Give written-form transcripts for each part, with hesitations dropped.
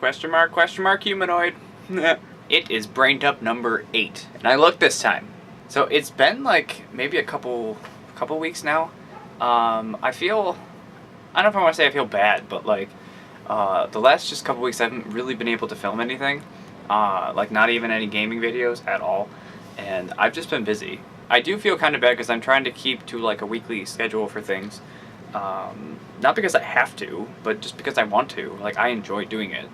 Question mark, humanoid. It is brain dump number 8. And I looked this time. So it's been like maybe a couple weeks now. I don't know if I want to say I feel bad, but like the last just couple weeks I haven't really been able to film anything. Like not even any gaming videos at all. And I've just been busy. I do feel kind of bad because I'm trying to keep to like a weekly schedule for things. Not because I have to, but just because I want to. Like, I enjoy doing it.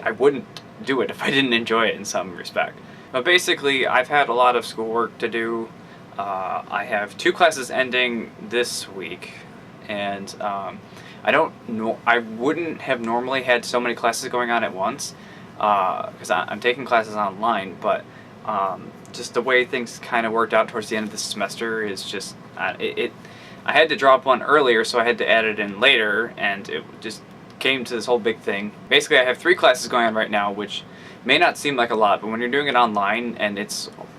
I wouldn't do it if I didn't enjoy it in some respect. But basically, I've had a lot of schoolwork to do. I have 2 classes ending this week, and I wouldn't have normally had so many classes going on at once, because I'm taking classes online, but just the way things kind of worked out towards the end of the semester is just, I had to drop one earlier, so I had to add it in later, and it just came to this whole big thing. Basically, I have 3 classes going on right now, which may not seem like a lot, but when you're doing it online and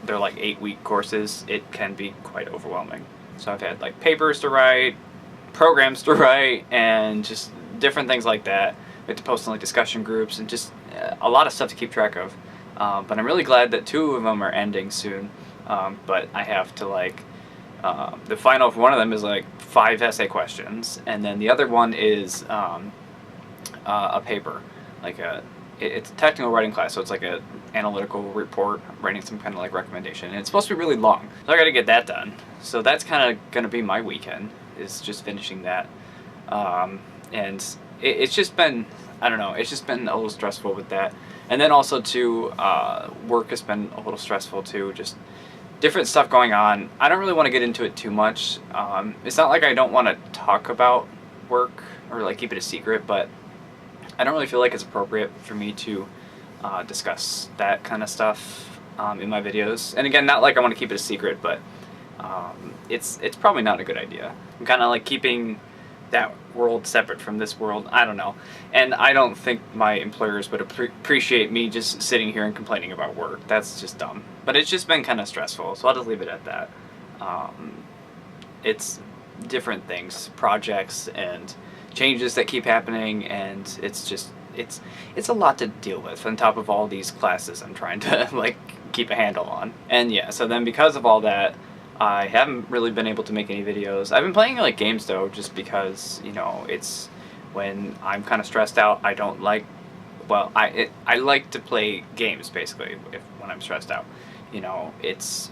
they're like 8-week courses, it can be quite overwhelming. So I've had like papers to write, programs to write, and just different things like that. We have to post in like discussion groups and just a lot of stuff to keep track of. But I'm really glad that 2 of them are ending soon. But I have to like, the final for one of them is like 5 essay questions, and then the other one is a paper, like it's a technical writing class, so it's like a analytical report, writing some kind of like recommendation, and it's supposed to be really long, so I got to get that done. So that's kind of gonna be my weekend, is just finishing that, and it's just been, I don't know, it's just been a little stressful with that, and then also too, work has been a little stressful too, just different stuff going on. I don't really want to get into it too much. It's not like I don't want to talk about work or like keep it a secret, but I don't really feel like it's appropriate for me to discuss that kind of stuff in my videos. And again, not like I want to keep it a secret, but it's probably not a good idea. I'm kind of like keeping that world separate from this world. I don't know. And I don't think my employers would appreciate me just sitting here and complaining about work. That's just dumb. But it's just been kind of stressful, so I'll just leave it at that. It's different things, projects and changes that keep happening, and it's just, it's a lot to deal with on top of all these classes I'm trying to like keep a handle on. And yeah, so then because of all that, I haven't really been able to make any videos. I've been playing like games though, just because, you know, it's when I'm kind of stressed out. I don't like, well, I like to play games basically when I'm stressed out. You know, it's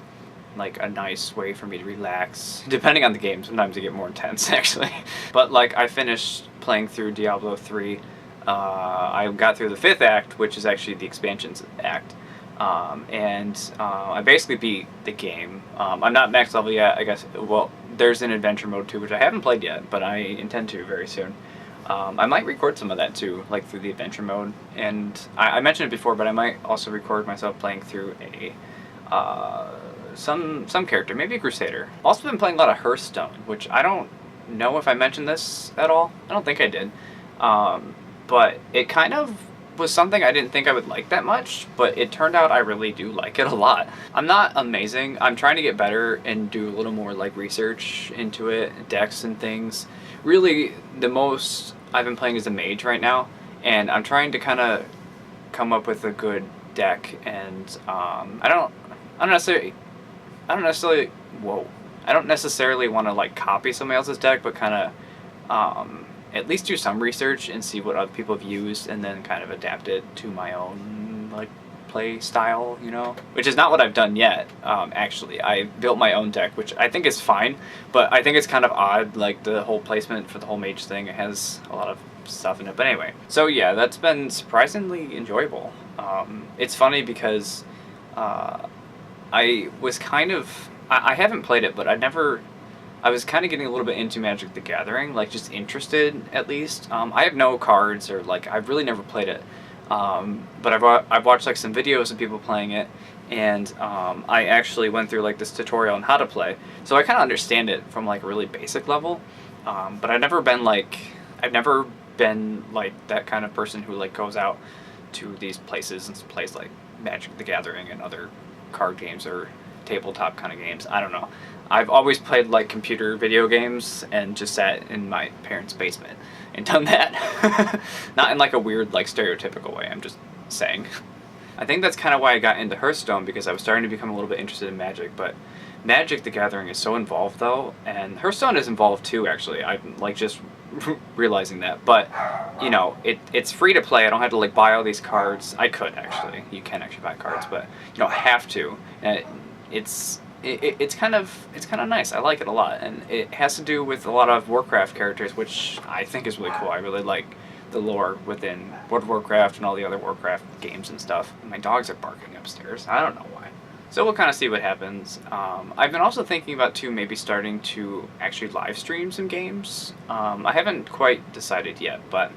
like a nice way for me to relax. Depending on the game, sometimes they get more intense actually. But like, I finished playing through Diablo 3. I got through the 5th act, which is actually the expansions act. I basically beat the game. I'm not max level yet, I guess. Well, there's an adventure mode too, which I haven't played yet, but I intend to very soon. I might record some of that too, like through the adventure mode. And I mentioned it before, but I might also record myself playing through some character, maybe a Crusader. I've also been playing a lot of Hearthstone, which I don't know if I mentioned this at all. I don't think I did. But it kind of was something I didn't think I would like that much, but it turned out I really do like it a lot. I'm not amazing. I'm trying to get better and do a little more like research into it, decks and things. Really, the most I've been playing is a mage right now, and I'm trying to kind of come up with a good deck, and I don't necessarily want to like copy somebody else's deck, but kind of at least do some research and see what other people have used, and then kind of adapt it to my own like play style, you know? Which is not what I've done yet, actually. I built my own deck, which I think is fine, but I think it's kind of odd, like the whole placement for the whole mage thing. It has a lot of stuff in it, but anyway. So yeah, that's been surprisingly enjoyable. It's funny because I was kind of, I haven't played it, but I was kind of getting a little bit into Magic the Gathering, like just interested at least. I have no cards, or like I've really never played it, but I've watched like some videos of people playing it, and I actually went through like this tutorial on how to play, so I kind of understand it from like a really basic level. But I've never been like that kind of person who like goes out to these places and plays like Magic the Gathering and other card games or tabletop kind of games. I don't know. I've always played like computer video games and just sat in my parents' basement. and done that. Not in like a weird, like, stereotypical way, I'm just saying. I think that's kind of why I got into Hearthstone, because I was starting to become a little bit interested in Magic, but Magic the Gathering is so involved though, and Hearthstone is involved too, actually. I'm like just realizing that, but you know, it's free to play. I don't have to like buy all these cards. I could actually. You can actually buy cards, but you don't have to. And it's kind of nice. I like it a lot, and it has to do with a lot of Warcraft characters, which I think is really cool. I really like the lore within World of Warcraft and all the other Warcraft games and stuff. My dogs are barking upstairs. I don't know why. So we'll kind of see what happens. I've been also thinking about too maybe starting to actually live stream some games. I haven't quite decided yet, but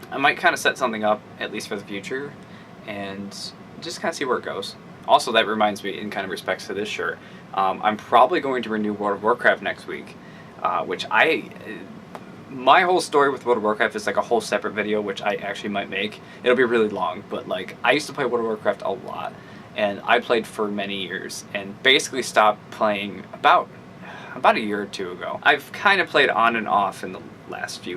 I might kind of set something up at least for the future and just kind of see where it goes. Also, that reminds me, in kind of respects to this shirt, I'm probably going to renew World of Warcraft next week, which my whole story with World of Warcraft is like a whole separate video, which I actually might make. It'll be really long, but like I used to play World of Warcraft a lot. And I played for many years and basically stopped playing about a year or two ago. I've kind of played on and off in the last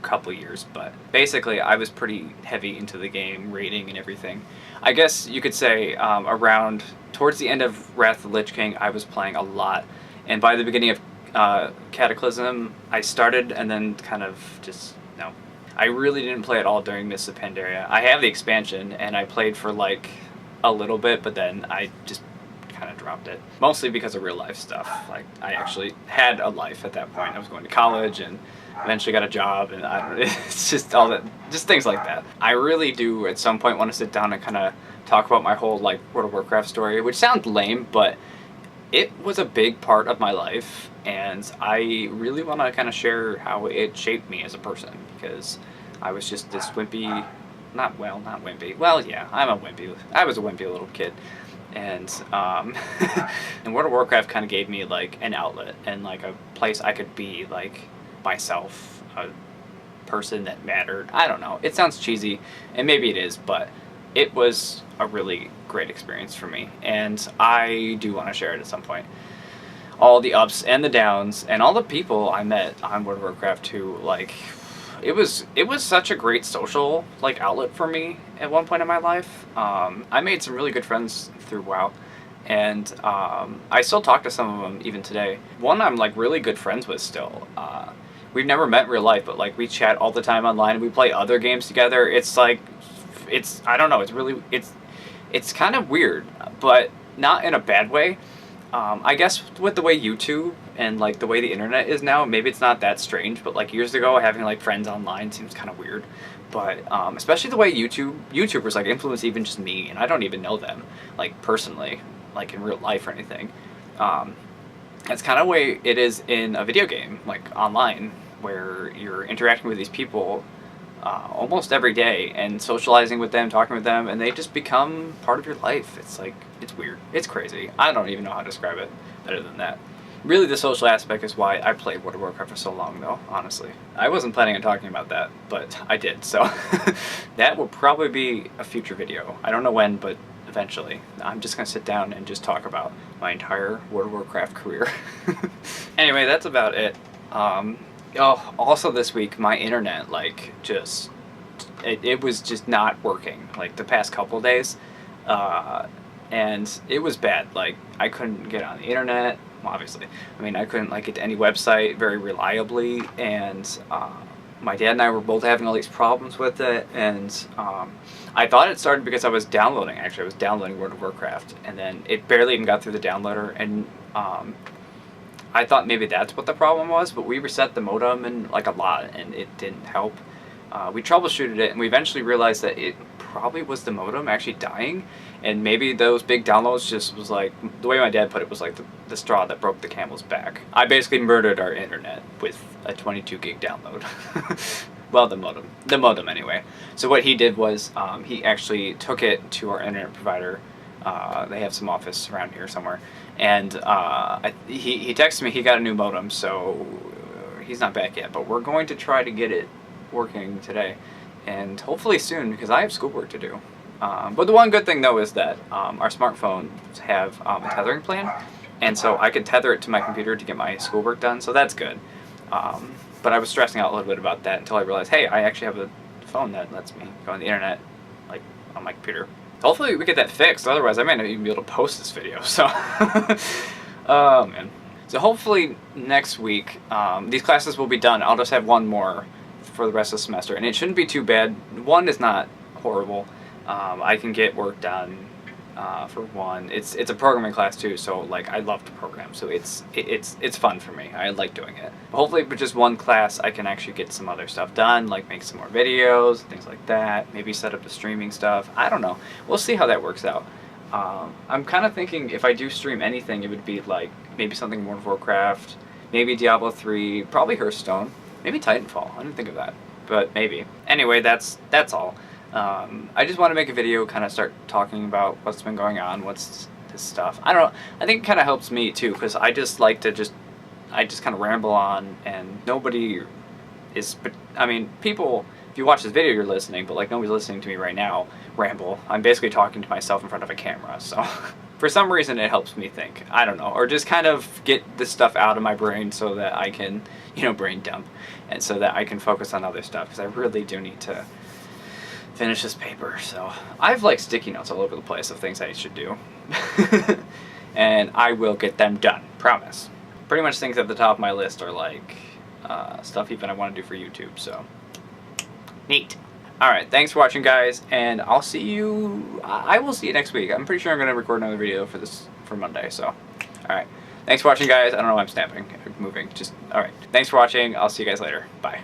couple years, but basically I was pretty heavy into the game, raiding and everything. I guess you could say around towards the end of Wrath of the Lich King, I was playing a lot. And by the beginning of Cataclysm, I started and then kind of just, no. I really didn't play at all during Mists of Pandaria. I have the expansion and I played for like a little bit, but then I just kind of dropped it. Mostly because of real life stuff. Like, I actually had a life at that point. I was going to college and eventually got a job, and I don't know, it's just all that, just things like that. I really do at some point want to sit down and kind of talk about my whole like World of Warcraft story, which sounds lame, but it was a big part of my life, and I really want to kind of share how it shaped me as a person, because I was just this wimpy, not wimpy. Well, yeah, I'm a wimpy. I was a wimpy little kid, and and World of Warcraft kind of gave me like an outlet and like a place I could be like myself, a person that mattered. I don't know. It sounds cheesy, and maybe it is, but it was a really great experience for me, and I do want to share it at some point. All the ups and the downs, and all the people I met on World of Warcraft too, like. It was such a great social like outlet for me at one point in my life. I made some really good friends through WoW, and I still talk to some of them even today. One I'm like really good friends with still. We've never met in real life, but like we chat all the time online. We play other games together. It's like, I don't know. It's kind of weird, but not in a bad way. I guess with the way YouTube and like the way the internet is now, maybe it's not that strange, but like years ago having like friends online seems kind of weird. But especially the way YouTubers like influence even just me, and I don't even know them like personally, like in real life or anything. It's kind of the way it is in a video game, like online, where you're interacting with these people almost every day and socializing with them, talking with them, and they just become part of your life. It's like, it's weird. It's crazy. I don't even know how to describe it better than that. Really, the social aspect is why I played World of Warcraft for so long, though, honestly. I wasn't planning on talking about that, but I did, so that will probably be a future video. I don't know when, but eventually. I'm just going to sit down and just talk about my entire World of Warcraft career. Anyway, that's about it. Oh, also this week, my internet, like, just, it was just not working, like, the past couple days, and it was bad. Like, I couldn't get on the internet, well, obviously. I mean, I couldn't, like, get to any website very reliably, and, my dad and I were both having all these problems with it, and, I thought it started because I was downloading World of Warcraft, and then it barely even got through the downloader, and, I thought maybe that's what the problem was, but we reset the modem and like a lot, and it didn't help. We troubleshooted it, and we eventually realized that it probably was the modem actually dying, and maybe those big downloads just was like, the way my dad put it was like the straw that broke the camel's back. I basically murdered our internet with a 22 gig download. Well, the modem anyway. So what he did was he actually took it to our internet provider. They have some office around here somewhere, and he texted me he got a new modem, so he's not back yet, but we're going to try to get it working today, and hopefully soon, because I have schoolwork to do. But the one good thing though is that our smartphones have a tethering plan, and so I could tether it to my computer to get my schoolwork done, so that's good. But I was stressing out a little bit about that until I realized, hey, I actually have a phone that lets me go on the internet, like on my computer. Hopefully we get that fixed, otherwise I might not even be able to post this video, so. Oh man. So hopefully next week, these classes will be done. I'll just have one more for the rest of the semester, and it shouldn't be too bad. One is not horrible. I can get work done for one. It's a programming class too, so like I love to program, so it's fun for me. I like doing it. But hopefully with just one class I can actually get some other stuff done, like make some more videos, things like that, maybe set up the streaming stuff. I don't know. We'll see how that works out. I'm kind of thinking if I do stream anything, it would be like maybe something World of Warcraft, maybe Diablo 3, probably Hearthstone, maybe Titanfall. I didn't think of that, but maybe. Anyway, that's all. I just want to make a video, kind of start talking about what's been going on, what's this stuff. I don't know. I think it kind of helps me too, because I just like to I just kind of ramble on, and nobody is, I mean, people, if you watch this video, you're listening, but like nobody's listening to me right now ramble. I'm basically talking to myself in front of a camera, so for some reason it helps me think. I don't know, or just kind of get this stuff out of my brain so that I can, you know, brain dump, and so that I can focus on other stuff, because I really do need to finish this paper. So I have like sticky notes all over the place of things I should do. And I will get them done, promise. Pretty much things at the top of my list are like stuff even I want to do for YouTube, so neat. Alright, thanks for watching guys, and I'll see you, I will see you next week. I'm pretty sure I'm going to record another video for Monday, so alright. Thanks for watching guys. I don't know why I'm snapping or moving, just alright. Thanks for watching, I'll see you guys later. Bye.